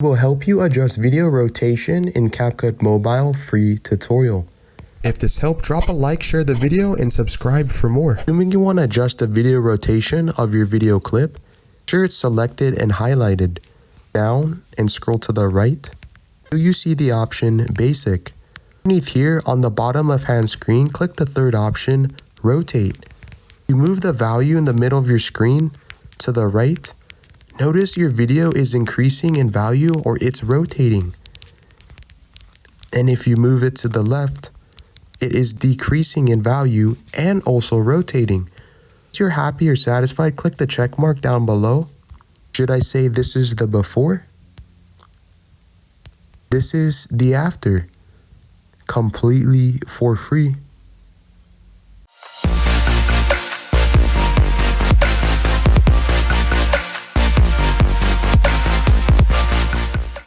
Will help you adjust video rotation in Capcut Mobile free tutorial. If this helped, drop a like, share the video, and subscribe for more. Assuming you want to adjust the video rotation of your video clip, make sure it's selected and highlighted. Down and scroll to the right. You see the option Basic. Underneath here on the bottom left hand screen, click the third option, Rotate. You move the value in the middle of your screen to the right. Notice your video is increasing in value or it's rotating. And if you move it to the left, it is decreasing in value and also rotating. Once you're happy or satisfied, click the check mark down below. Should I say this is the before? This is the after. Completely for free.